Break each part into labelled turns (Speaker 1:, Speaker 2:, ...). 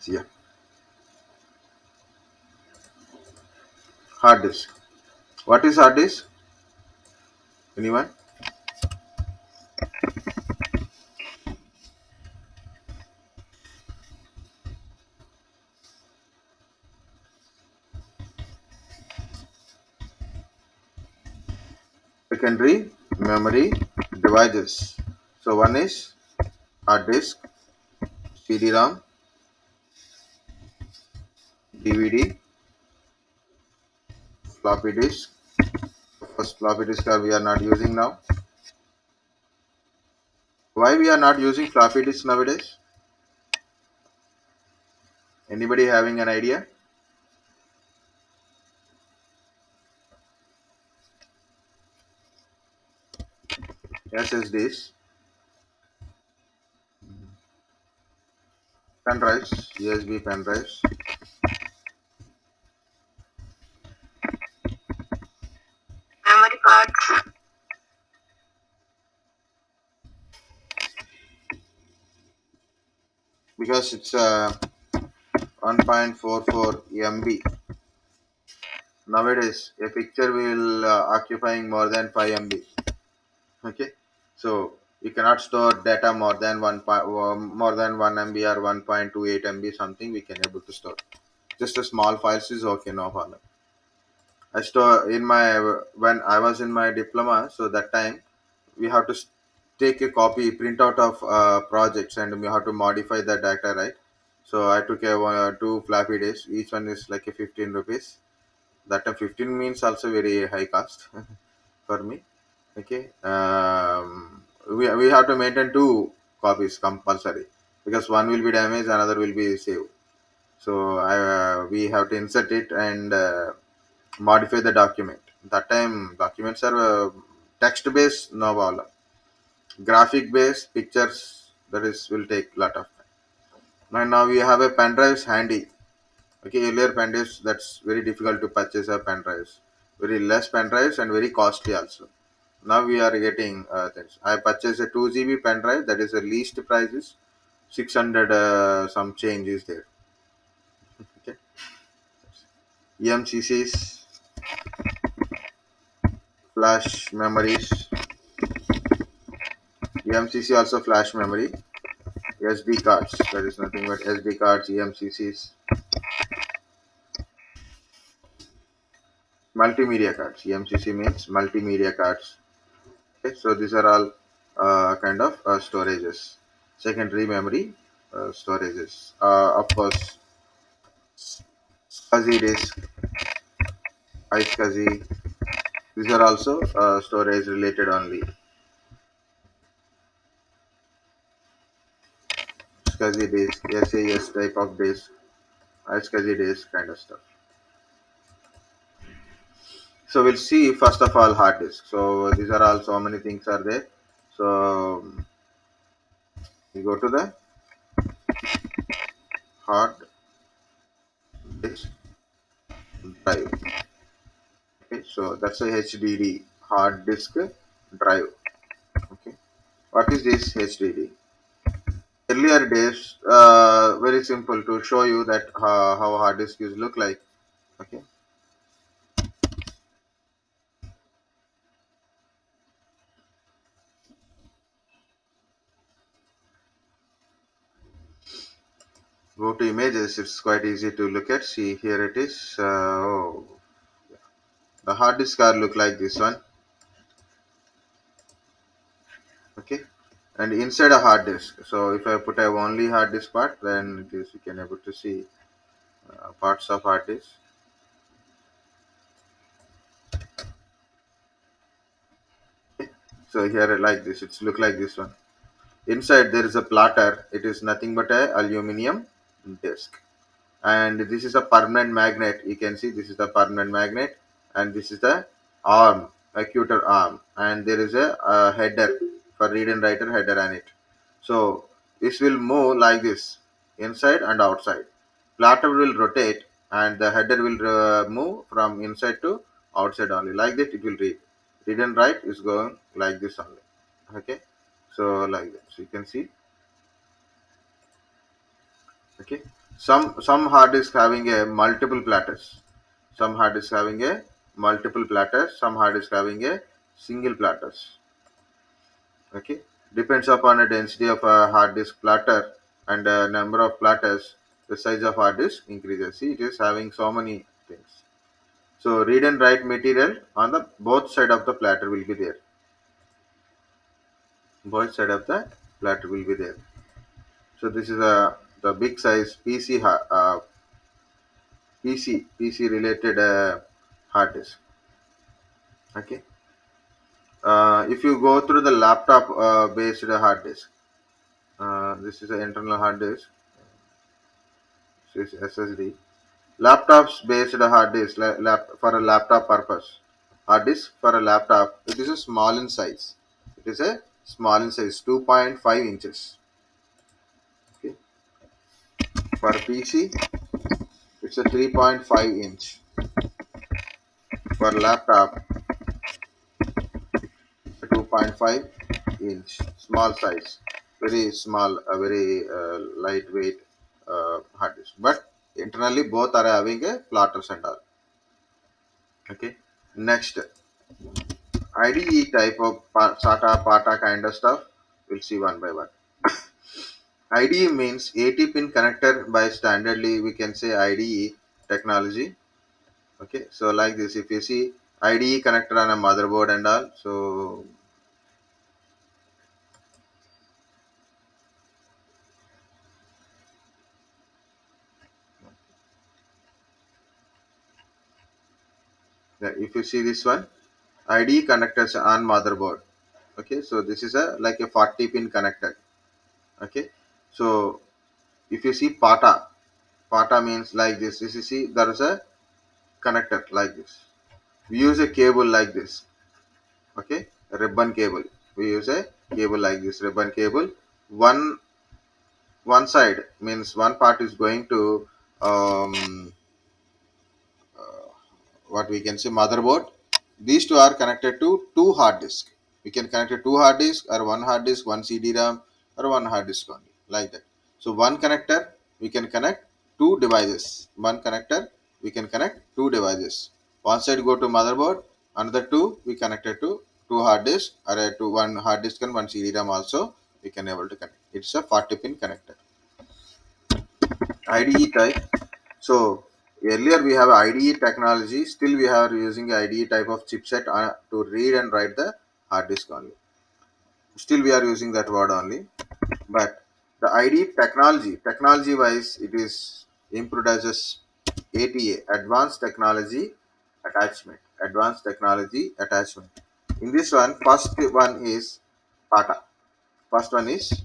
Speaker 1: Yeah. Hard disk. What is hard disk? Anyone? Secondary memory devices. So one is hard disk, CD-ROM, DVD, floppy disk. First floppy disk are we are not using now. Why we are not using floppy disk nowadays? Anybody having an idea? SSDs, pen drives, USB pen drives.
Speaker 2: Memory cards.
Speaker 1: Because it's 1.44 MB. Nowadays, a picture will occupying more than 5 MB. Okay, so you cannot store data more than more than 1 MB or 1.28 MB something we can able to store. Just a small files is okay, no problem. I store in my when I was in my diploma, so that time we have to take a copy print out of projects and we have to modify the data, right? So I took a two floppy disks. Each one is like a 15 rupees. That time 15 means also very high cost for me. Okay, we have to maintain two copies compulsory because one will be damaged, another will be saved. So we have to insert it and modify the document. That time documents are text based, no problem. Graphic based pictures, that is will take lot of time. And now we have a pen drives handy. Okay, earlier pen drives that's very difficult to purchase a pen drives. Very less pen drives and very costly also. Now we are getting things. I purchased a 2 GB pen drive, that is the least price is 600 some change is there. Okay, EMCCs, flash memories, EMCC also flash memory, SD cards, that is nothing but SD cards, EMCCs, multimedia cards. EMCC means multimedia cards. Okay, so these are all kind of storages. Secondary memory storages. Of course, SCSI disk, iSCSI. These are also storage related only. SCSI disk, SAS type of disk, iSCSI disk kind of stuff. So we'll see first of all hard disk. So these are all so many things are there. So we go to the hard disk drive. Okay, so that's a HDD, hard disk drive. Okay, what is this HDD? Earlier days, very simple to show you that how hard disk is look like. Okay, go to images. It's quite easy to look at. See here it is. Oh, the hard disk card look like this one. Okay, and inside a hard disk. So if I put a only hard disk part, then it is you can able to see parts of hard disk. So here like this, it's look like this one. Inside there is a platter. It is nothing but a aluminum disc, and this is a permanent magnet. You can see this is the permanent magnet, and this is the arm, accuter arm, and there is a header for read and writer header on it. So this will move like this, inside and outside. Platter will rotate, and the header will move from inside to outside only. Like that, it will read. Read and write is going like this only. Okay, so like that. So you can see. Okay, Some hard disk having a multiple platters. Some hard disk having a multiple platters. Some hard disk having a single platters. Okay, depends upon the density of a hard disk platter and number of platters. The size of hard disk increases. See, it is having so many things. So read and write material on the both side of the platter will be there. Both side of the platter will be there. So this is a the big size PC related hard disk. Okay. If you go through the laptop based hard disk, this is an internal hard disk. This is SSD. Laptops based hard disk for a laptop purpose. Hard disk for a laptop. It is a small in size. It is a small in size, 2.5 inches. Okay. For PC, it's a 3.5 inch. For laptop, 2.5 inch, small size, very small, very lightweight hard disk. But internally, both are having a platters and all. Okay. Next, IDE type of SATA, PATA kind of stuff. We'll see one by one. IDE means 80 pin connector. By standardly, we can say IDE technology. Okay. So like this, if you see IDE connector on a motherboard and all, so yeah, if you see this one, IDE connectors on motherboard. Okay, so this is a like a 40 pin connector. Okay, so if you see PATA means like this. This you see there is a connector like this. We use a cable like this. Okay, a ribbon cable. We use a cable like this, ribbon cable. One side means one part is going to um, what we can say motherboard. These two are connected to two hard disk. We can connect two hard disk or one hard disk, one CD-ROM or one hard disk only like that. So one connector we can connect two devices. One connector we can connect two devices. One side go to motherboard, another two we connected to two hard disk or to one hard disk and one CD-ROM also we can able to connect. It's a 40 pin connector. IDE type. So earlier we have IDE technology. Still we are using IDE type of chipset to read and write the hard disk only. Still we are using that word only. But the IDE technology wise, it is improved as ATA, Advanced Technology Attachment. Advanced Technology Attachment. In this one, first one is PATA. First one is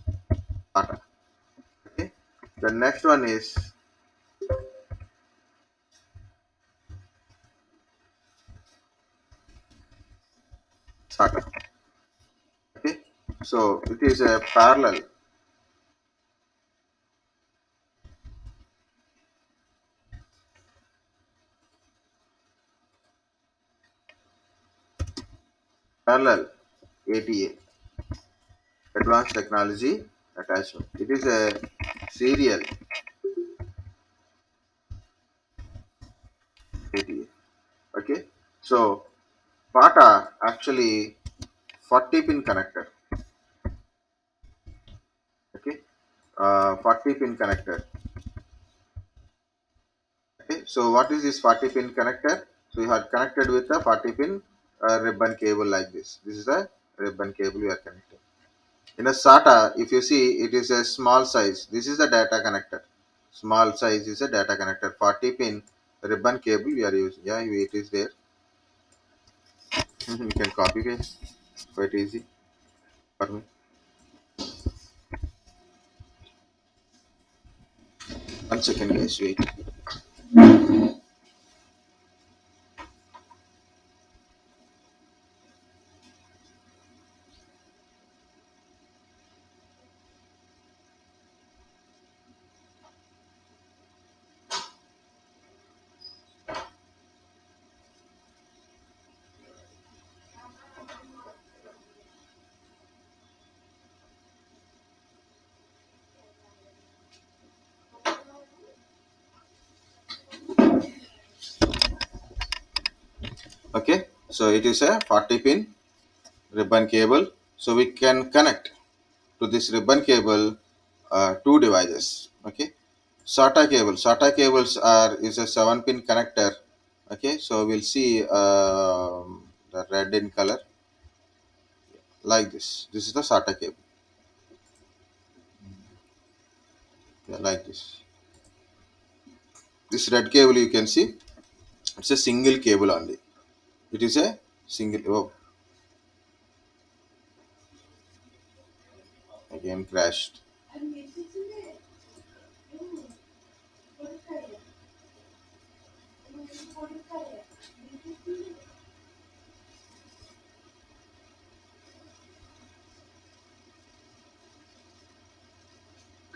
Speaker 1: PATA. Okay. The next one is SATA. Okay. So it is a parallel ATA, Advanced Technology Attachment. It is a serial ATA. Okay, so PATA actually 40 pin connector. Okay, 40 pin connector. Okay, so what is this 40 pin connector? So you are connected with a 40 pin ribbon cable like this. This is a ribbon cable you are connected. In a SATA, if you see, it is a small size. This is the data connector. Small size is a data connector. 40 pin ribbon cable we are using. Yeah, it is there. You can copy paste. Quite easy for me. One second, guys. Wait. Okay, so it is a 40 pin ribbon cable. So we can connect to this ribbon cable two devices. Okay, SATA cables are is a 7 pin connector. Okay, so we'll see the red in color like this. This is the SATA cable. Yeah, like this. This red cable you can see it's a single cable only. It is a single. Oh, again crashed.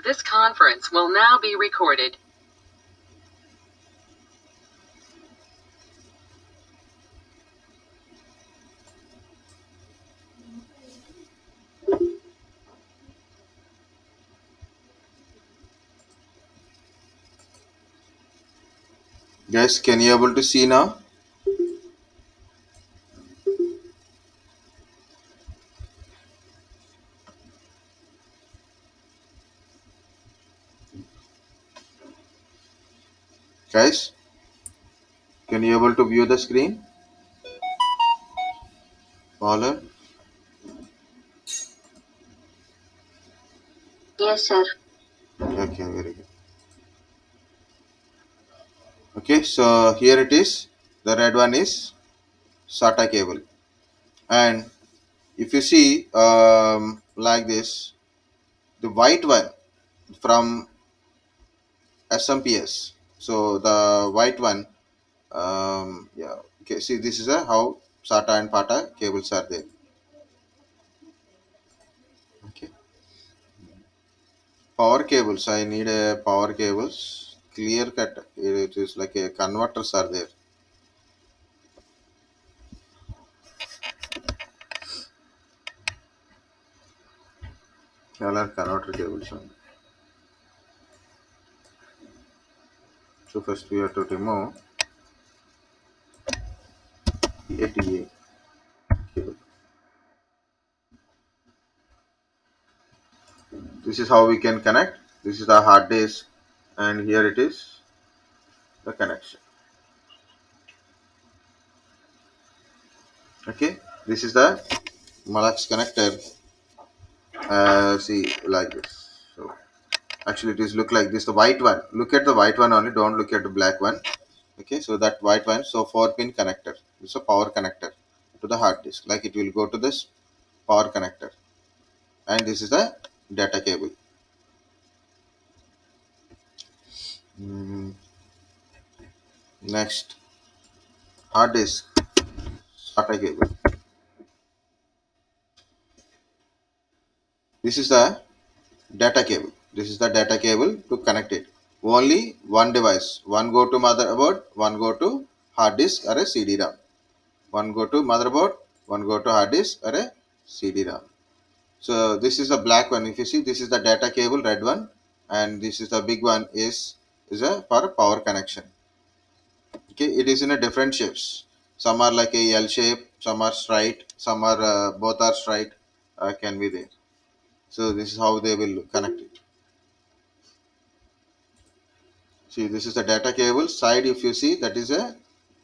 Speaker 3: This conference will now be recorded.
Speaker 1: Guys, can you able to see now? Guys, can you able to view the screen? Paula?
Speaker 2: Yes, sir.
Speaker 1: Okay, very good. Okay, so here it is. The red one is SATA cable. And if you see like this, the white one from SMPS. So the white one, yeah. Okay, see this is a how SATA and PATA cables are there. Okay, power cables. I need a power cables. Clear cut. It is like a converters are there. All are converter cables only. So first we have to remove ATA cable. This is how we can connect. This is the hard disk, and here it is the connection. Okay, this is the Malax connector. See like this. So actually it is look like this. The white one. Look at the white one only. Don't look at the black one. Okay, so that white one. So 4 pin connector. It's a power connector to the hard disk. Like it will go to this power connector, and this is the data cable. Mm, next, hard disk SATA cable. This is the data cable. This is the data cable to connect it. Only one device. One go to motherboard, one go to hard disk or a CD-ROM. One go to motherboard, one go to hard disk or a CD-ROM. So this is a black one. If you see, this is the data cable, red one, and this is the big one is a for power connection. Okay, it is in a different shapes. Some are like a L shape, some are straight, some are both are straight. Can be there. So this is how they will connect it. See, this is the data cable side. If you see, that is a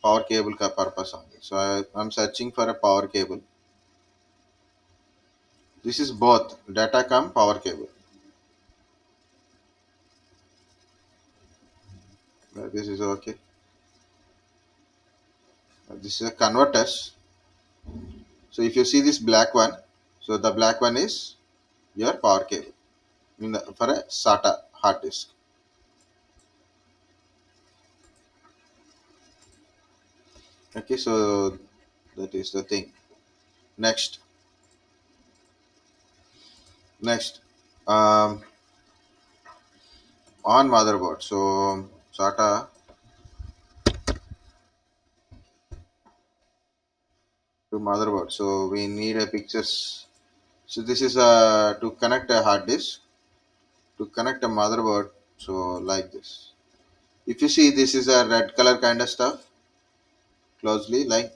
Speaker 1: power cable purpose only. So I'm searching for a power cable. This is both data come power cable. This is okay. This is a converters. So if you see this black one, so the black one is your power cable for a SATA hard disk. Okay, so that is the thing. Next, um, on motherboard. So SATA to motherboard. So we need a pictures. So this is to connect a hard disk to connect a motherboard. So like this. If you see, this is a red color kind of stuff closely like.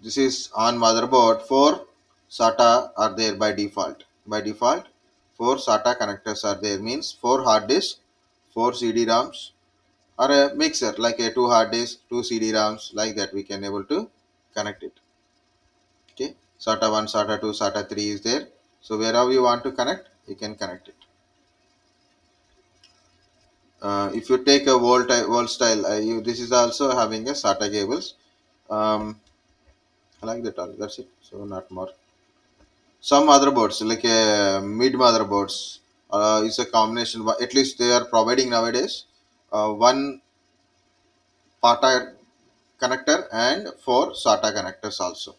Speaker 1: this is on motherboard. 4 SATA are there by default. By default, 4 SATA connectors are there. Means 4 hard disks, 4 CD-ROMs, or a mixer like a 2 hard disks, 2 CD-ROMs, like that we can able to connect it. Okay, SATA 1, SATA 2, SATA 3 is there. So wherever you want to connect, you can connect it. If you take a wall style, this is also having a SATA cables. I like that all. That's it. So not more. Some motherboards like a mid motherboards is a combination. At least they are providing nowadays one PATA connector and 4 SATA connectors also,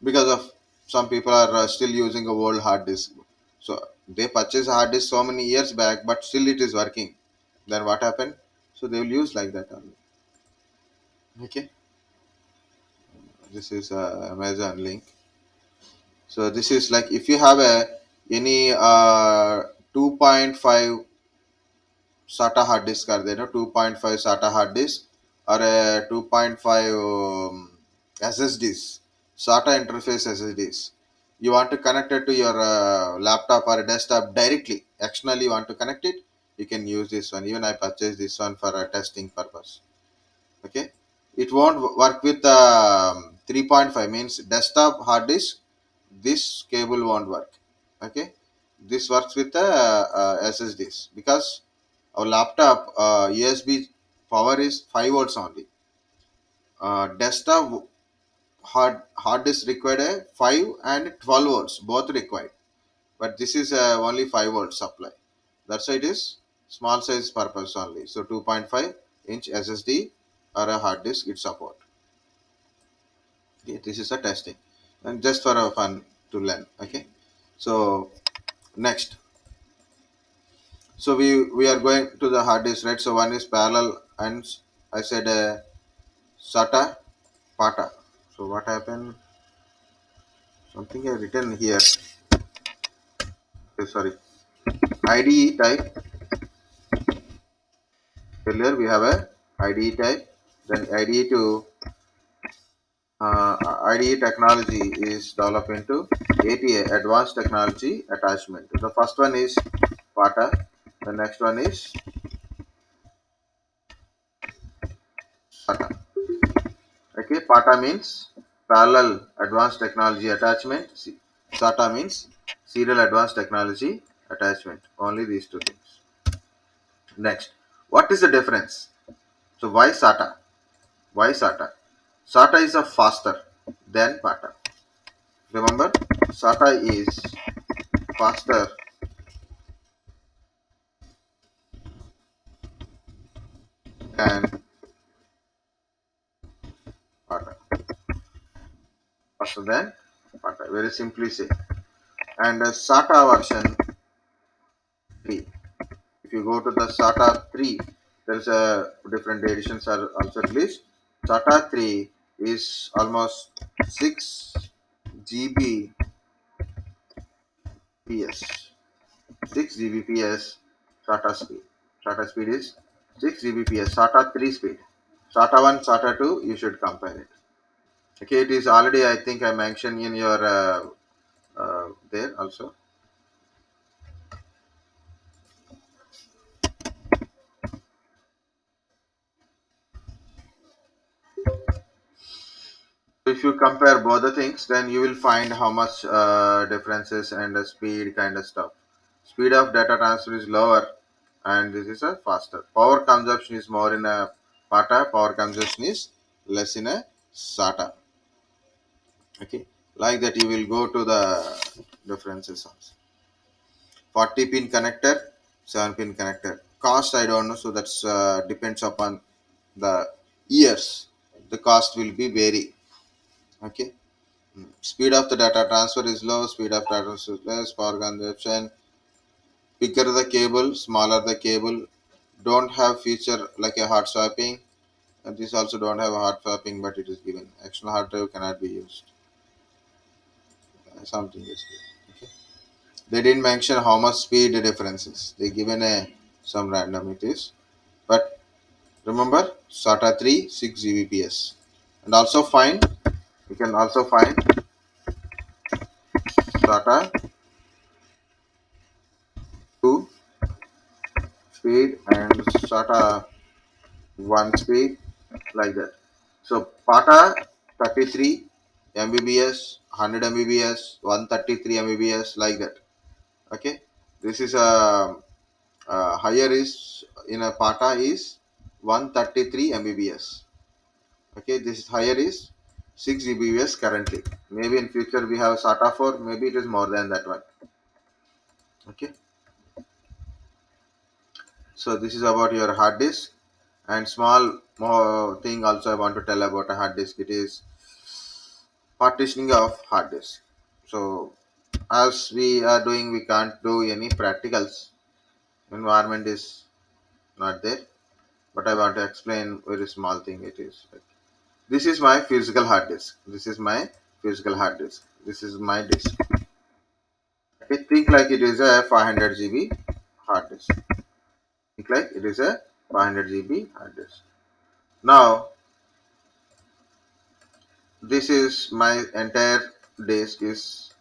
Speaker 1: because of some people are still using a old hard disk. So they purchased a hard disk so many years back, but still it is working. Then what happened? So they will use like that only. Okay, this is Amazon link. So this is like if you have a any 2.5 SATA hard disk are there, no 2.5 SATA hard disk or a 2.5 SSDs, SATA interface SSDs. You want to connect it to your laptop or desktop directly. Externally, you want to connect it. You can use this one. Even I purchased this one for a testing purpose. Okay, it won't work with 3.5 means desktop hard disk. This cable won't work. Okay, this works with the SSDs because our laptop USB power is 5 volts only. Desktop hard disk required a 5 and 12 volts both required, but this is only 5 volts supply. That's why it is small size purpose only. So 2.5-inch SSD or a hard disk it support. Okay, this is a testing and just for a fun to learn. Okay, so next, so we are going to the hard disk, right? So one is parallel and I said SATA PATA. So what happened? Something I written here. Okay, sorry. IDE type. Earlier we have a IDE type. Then IDE to IDE technology is developed into ATA, Advanced Technology Attachment. The first one is PATA. The next one is SATA. Okay, PATA means Parallel Advanced Technology Attachment. SATA means Serial Advanced Technology Attachment. Only these two things. Next, what is the difference? So why SATA? Why SATA? SATA is a faster than PATA. Remember, SATA is faster than PATA. Faster than PATA. Very simply say. And SATA version 3. If you go to the SATA 3, there's a different editions are also released. SATA 3 is almost 6 GB PS. 6 Gbps SATA speed. SATA speed is 6 Gbps. SATA 3 speed. SATA 1, SATA 2, you should compare it. Okay, it is already, I think I mentioned in your there also. If you compare both the things, then you will find how much differences and the speed kind of stuff. Speed of data transfer is lower and this is a faster. Power consumption is more in a PATA, power consumption is less in a SATA. Okay, like that you will go to the differences also. 40 pin connector, 7 pin connector. Cost I don't know, so that's depends upon the years. The cost will be vary. Okay. Speed of the data transfer is low, speed of data transfer is less, power consumption. Bigger the cable, smaller the cable. Don't have feature like a hard swapping. And this also don't have a hard swapping, but it is given. External hard drive cannot be used. Something is given. Okay. They didn't mention how much speed difference is. They given a some random it is. But remember SATA 3 6 Gbps. And also find You can also find SATA 2 speed and SATA 1 speed, like that. So PATA 33 Mbps, 100 Mbps, 133 Mbps, like that. Okay, this is a higher is in a PATA is 133 Mbps. Okay, this is higher is 6 Gbps currently. Maybe in future we have SATA 4, maybe it is more than that one. Okay, so this is about your hard disk. And small more thing also I want to tell about a hard disk. It is partitioning of hard disk. So as we are doing, we can't do any practicals. Environment is not there, but I want to explain very small thing it is. This is my physical hard disk. This is my physical hard disk. This is my disk. Okay, think like it is a 500 GB hard disk. Think like it is a 500 GB hard disk. Now this is my entire disk is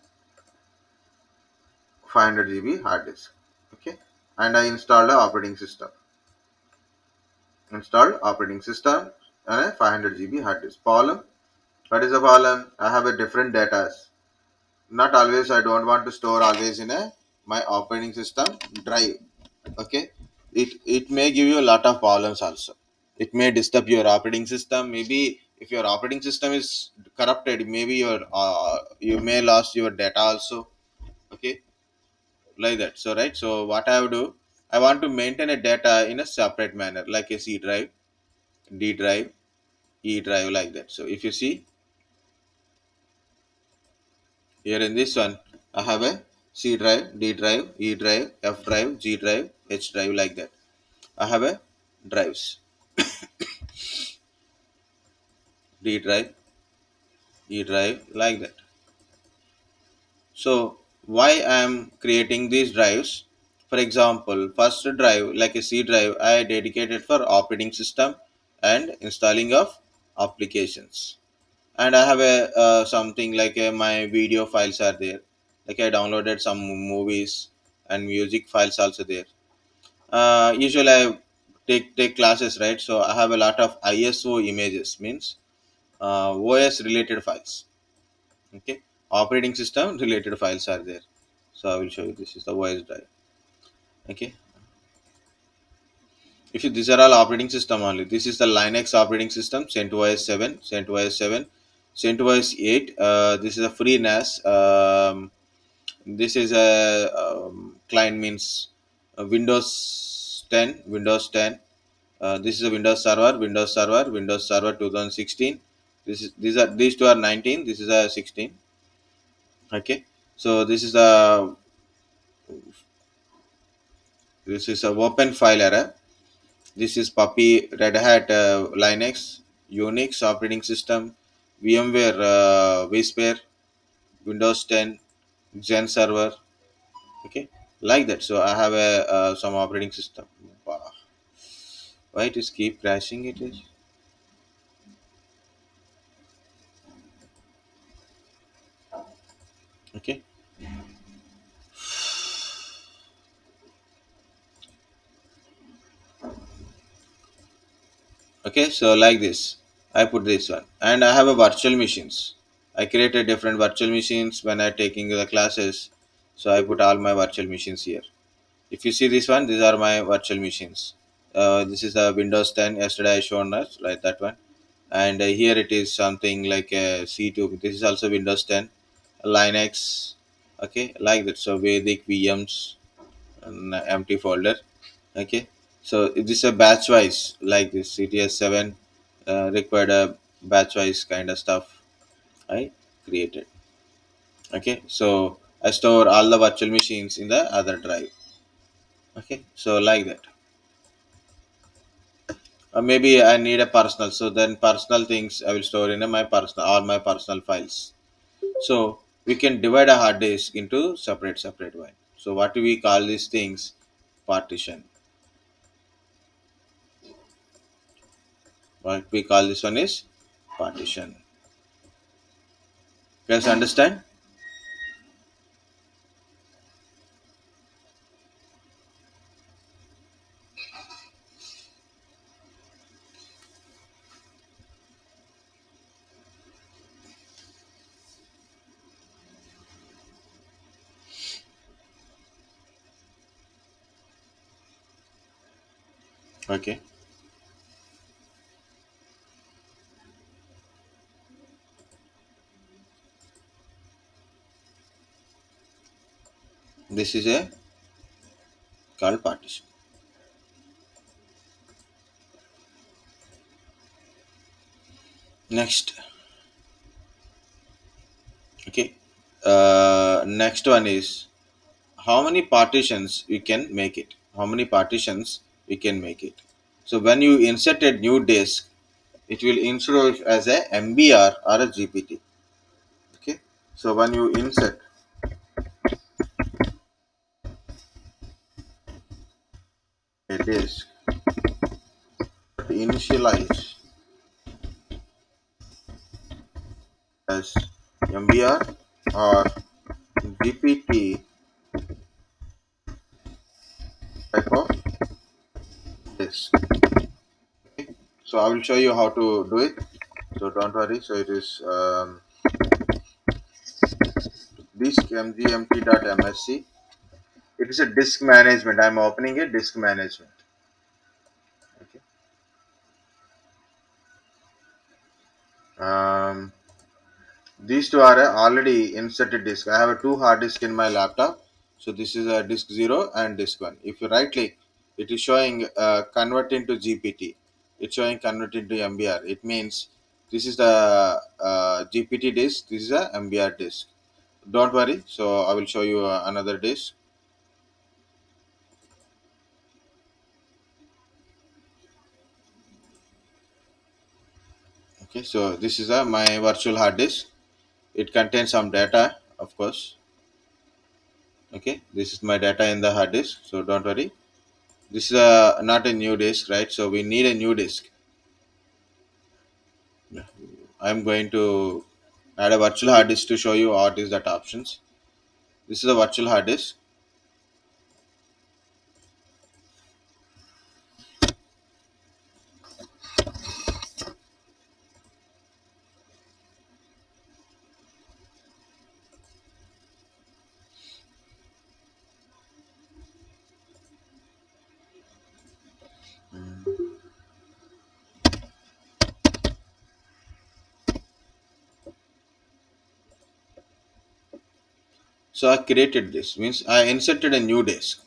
Speaker 1: 500 GB hard disk. Okay, and I installed a operating system. Installed operating system and a 500 GB hard disk. Problem. What is the problem? I have a different data. Not always. I don't want to store always in a my operating system drive. Okay, it may give you a lot of problems also. It may disturb your operating system. Maybe if your operating system is corrupted, maybe your you may lost your data also. Okay, like that. So right, so what I would do, I want to maintain a data in a separate manner, like a C drive, D drive, E drive, like that. So if you see here in this one, I have a C drive, D drive, E drive, F drive, G drive, H drive, like that. I have a drives, D drive, E drive, like that. So why I am creating these drives? For example, first drive like a C drive, I dedicated for operating system and installing of applications. And I have a something like my video files are there. Like I downloaded some movies and music files also there. Usually I take classes, right? So I have a lot of ISO images, means OS related files. Okay, operating system related files are there. So I will show you. This is the OS drive. Okay, if you, these are all operating system only. This is the Linux operating system, CentOS 7, CentOS 7, CentOS 8. This is a free NAS. This is a client, means Windows 10, Windows 10. This is a Windows Server, Windows Server 2016. These two are 19. This is a 16. Okay, so this is a open file error. This is Puppy, Red Hat, Linux, Unix operating system, VMware, vSphere, Windows 10, Xen Server. Okay, like that. So I have a some operating system. Wow. Why it is keep crashing? It is okay. Okay, so like this, I put this one, and I have a virtual machines. I created different virtual machines when I taking the classes. So I put all my virtual machines here. If you see this one, these are my virtual machines. This is the Windows 10. Yesterday I shown us like that one, and here it is something like a C2. This is also Windows 10, Linux. Okay, like that. So Vedic VMs and empty folder. Okay, so it is a batch wise like this. CTS 7 required a batch wise kind of stuff I created. Okay, so I store all the virtual machines in the other drive. Okay, so like that. Maybe I need a personal, so then personal things I will store in my personal, all my personal files. So we can divide a hard disk into separate one. So what do we call these things? Partition. What we call this one is partition. Guys, understand? Okay. This is a called partition. Next. Okay. Next one is how many partitions we can make it. How many partitions we can make it. So when you insert a new disk, it will insert as a MBR or a GPT. Okay. So when you insert a disk, initialize as MBR or GPT type of disk. Okay. So I will show you how to do it. So don't worry. So it is disk mgmt.msc. It is a disk management. I'm opening a disk management. Okay. These two are already inserted disk. I have a two hard disk in my laptop. So this is a disk 0 and disk 1. If you right click, it is showing convert into GPT. It's showing convert into MBR. It means this is the GPT disk. This is a MBR disk. Don't worry. So I will show you another disk. Okay. So this is my virtual hard disk. It contains some data, of course. Okay. This is my data in the hard disk. So don't worry. This is not a new disk, right? So we need a new disk. I'm going to add a virtual hard disk to show you what is that options. This is a virtual hard disk. So I created this, means I inserted a new disk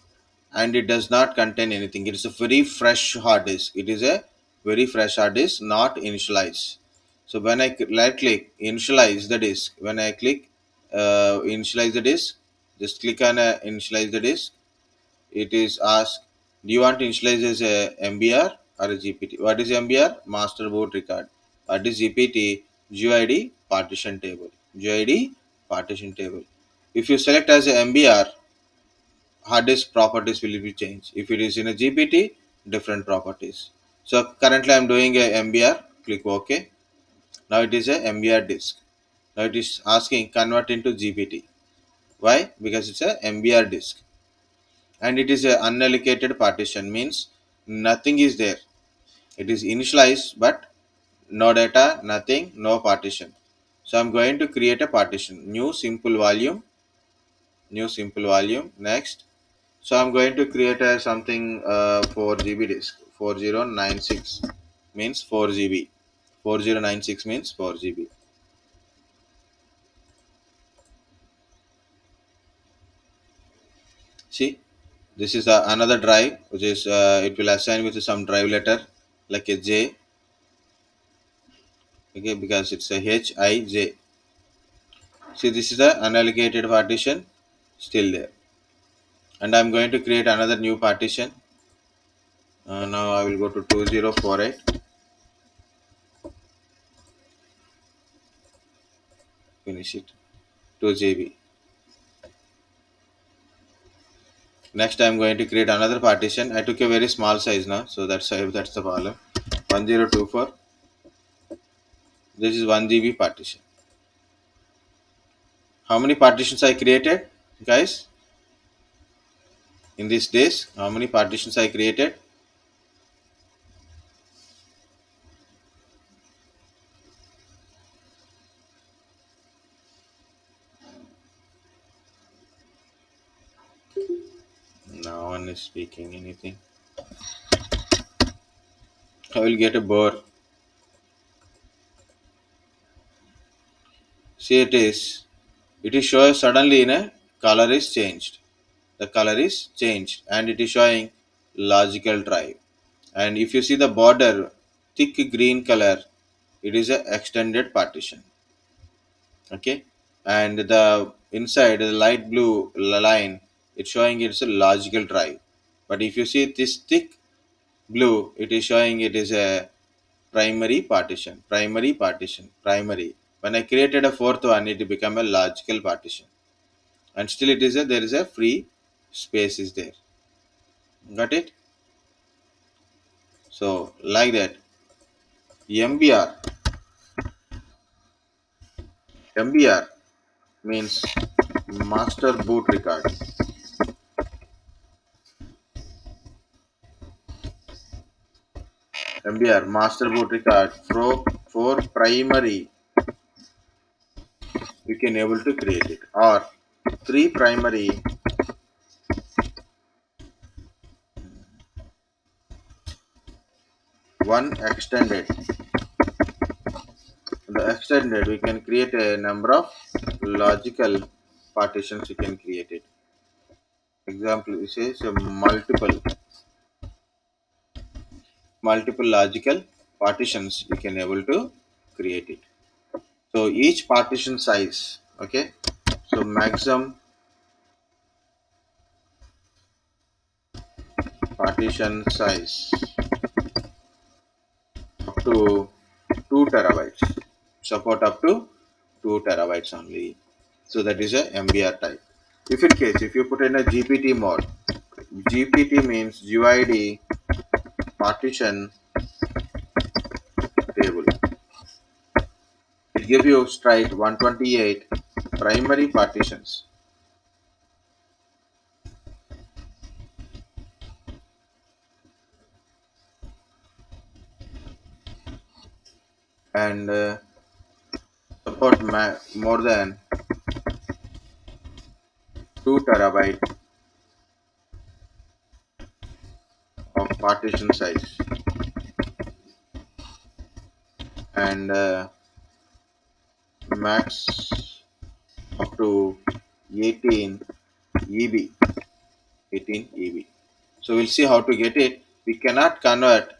Speaker 1: and it does not contain anything. It is a very fresh hard disk. It is a very fresh hard disk, not initialized. So when I right click initialize the disk, when I click initialize the disk, just click on initialize the disk. It is asked, do you want to initialize as a MBR or a GPT? What is MBR? Master boot record. What is GPT? GUID partition table. GUID partition table. If you select as a MBR, hard disk properties will be changed. If it is in a GPT, different properties. So currently I'm doing a MBR. Click OK. Now it is a MBR disk. Now it is asking convert into GPT. Why? Because it's a MBR disk. And it is a unallocated partition, means nothing is there. It is initialized but no data, nothing, no partition. So I'm going to create a partition, new simple volume. Next. So I'm going to create a something 4 GB disk. 4096 means 4 GB. 4096 means 4 GB. See, this is another drive, which is it will assign with some drive letter like a J. Okay, because it's a HIJ. See, this is the unallocated partition still there. And I'm going to create another new partition. Now I will go to 2048. Finish it. 2 GB. Next I'm going to create another partition. I took a very small size now, so that's the problem. 1024. This is 1 GB partition. How many partitions I created, guys? In these days, how many partitions I created? No one is speaking anything. I will get a bore. See, it is showing suddenly in a color is changed. The color is changed and it is showing logical drive. And if you see the border, thick green color, it is a extended partition. Okay, and the inside the light blue line, it's showing it's a logical drive. But if you see this thick blue, it is showing it is a primary partition, primary. When I created a fourth one, it become a logical partition, and still it is a there is a free space is there. Got it? So like that, MBR. MBR means master boot record. MBR master boot record for primary, you can able to create it, or 3 primary, 1 extended. The extended, we can create a number of logical partitions, you can create it. Example, it says multiple logical partitions you can able to create it. So each partition size, okay, so maximum partition size up to 2 terabytes, support up to 2 terabytes only. So that is a MBR type. If in case if you put in a GPT mode, GPT means GUID partition table, it give you straight 128 primary partitions. And support more than 2 terabyte of partition size, and max up to 18 EB. 18 EB. So we'll see how to get it. We cannot convert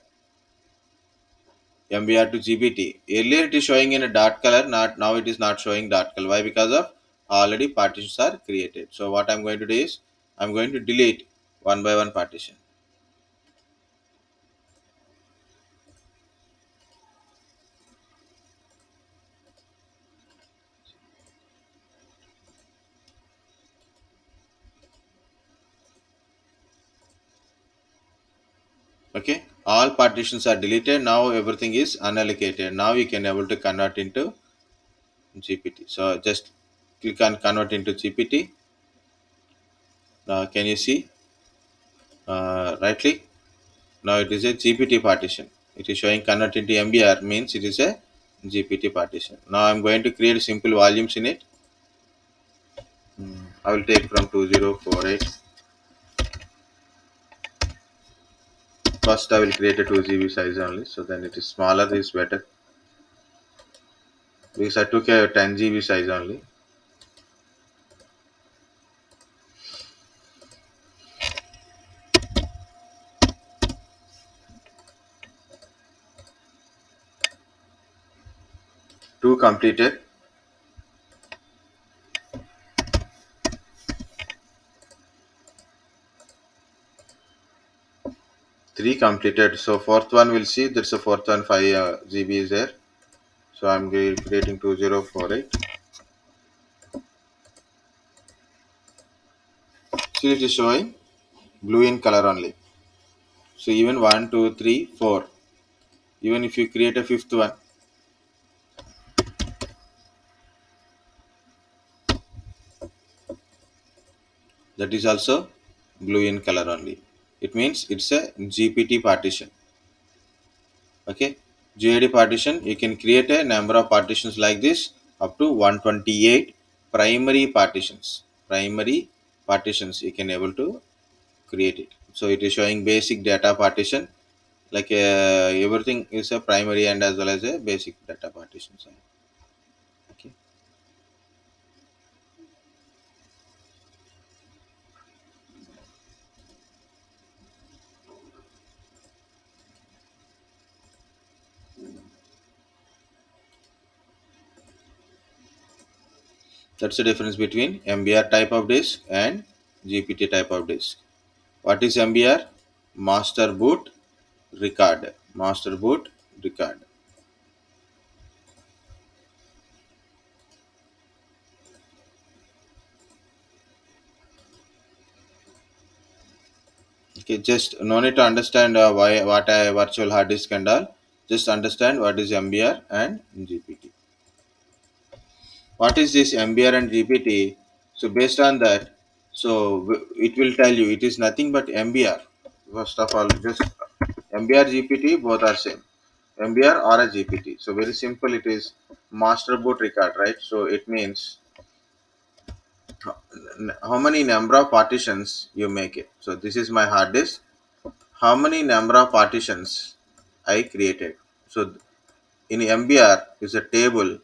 Speaker 1: MBR to GPT. Earlier it is showing in a dark color, not now it is not showing dark color. Why? Because of already partitions are created. So what I'm going to do is I'm going to delete one by one partition. Okay, all partitions are deleted. Now everything is unallocated. Now you can able to convert into GPT. So just click on convert into GPT. Can you see? Right click. Now it is a GPT partition. It is showing convert into MBR means it is a GPT partition. Now I'm going to create simple volumes in it. I will take from 2048. First I will create a 2 GB size only, so then it is smaller is better. Because I took a 10 GB size only. Two completed. Three completed. So fourth one we'll see. There's a fourth one 5 GB is there. So I'm creating 2048. See, it is showing blue in color only. So even 1, 2, 3, 4. Even if you create a fifth one, that is also blue in color only. It means it's a GPT partition. Okay, GID partition, you can create a number of partitions like this up to 128 primary partitions. Primary partitions you can able to create it. So it is showing basic data partition, like everything is a primary and as well as a basic data partition. Okay, that's the difference between MBR type of disk and GPT type of disk. What is MBR? Master boot record. Master boot record. Okay, just no need to understand why what a virtual hard disk and all. Just understand what is MBR and GPT. What is this MBR and GPT? So based on that, so it will tell you it is nothing but MBR. First of all, just MBR GPT both are same. MBR or a GPT. So very simple. It is master boot record, right? So it means how many number of partitions you make it. So this is my hard disk. How many number of partitions I created. So in MBR is a table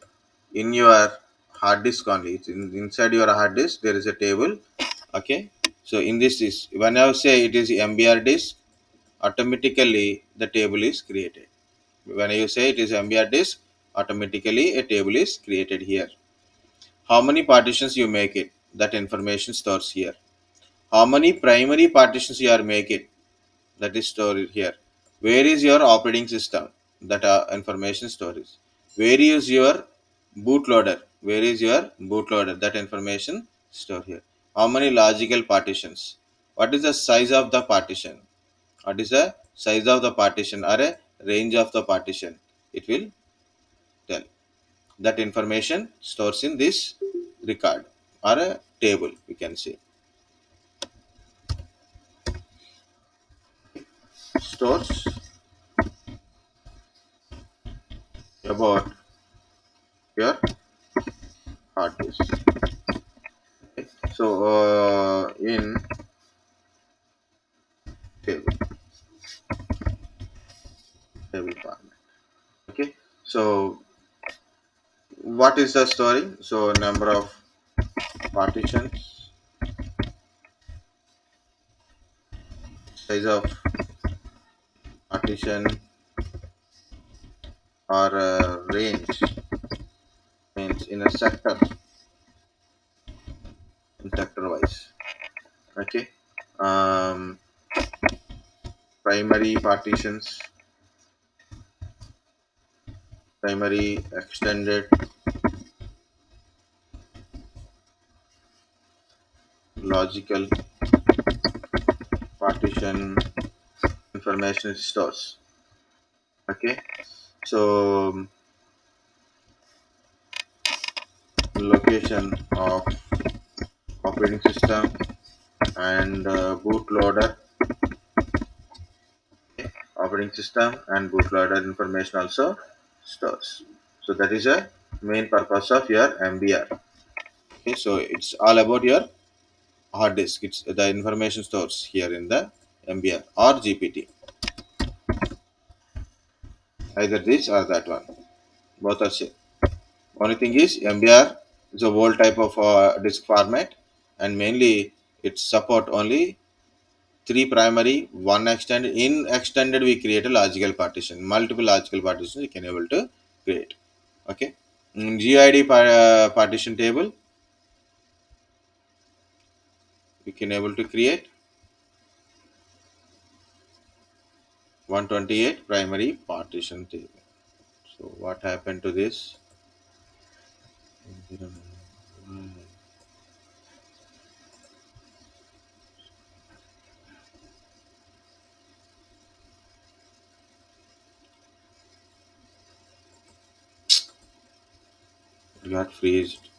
Speaker 1: in your hard disk only. It's inside your hard disk there is a table. Okay. So in this is when I say it is MBR disk, automatically the table is created. When you say it is MBR disk, automatically a table is created here. How many partitions you make it, that information stores here. How many primary partitions you are making, that is stored here. Where is your operating system, that information storage. Where is your bootloader, where is your bootloader, that information stored here. How many logical partitions, what is the size of the partition, what is the size of the partition or a range of the partition, it will tell. That information stores in this record or a table, we can say. Stores about your hard disk. Okay. So in table format. Okay, so what is the story? So number of partitions, size of partition, or range, means in a sector, in sector wise. Okay, um, primary partitions, primary, extended, logical partition, information stores. Okay, so location of operating system and bootloader. Okay. Operating system and bootloader information also stores. So that is a main purpose of your MBR. Okay, so it's all about your hard disk. It's the information stores here in the MBR or GPT. Either this or that one. Both are same. Only thing is MBR is a old type of disk format, and mainly it support only three primary, one extended. In extended, we create a logical partition. Multiple logical partitions we can able to create. Okay. GID partition table we can able to create 128 primary partition table. So what happened to this? It got freezed.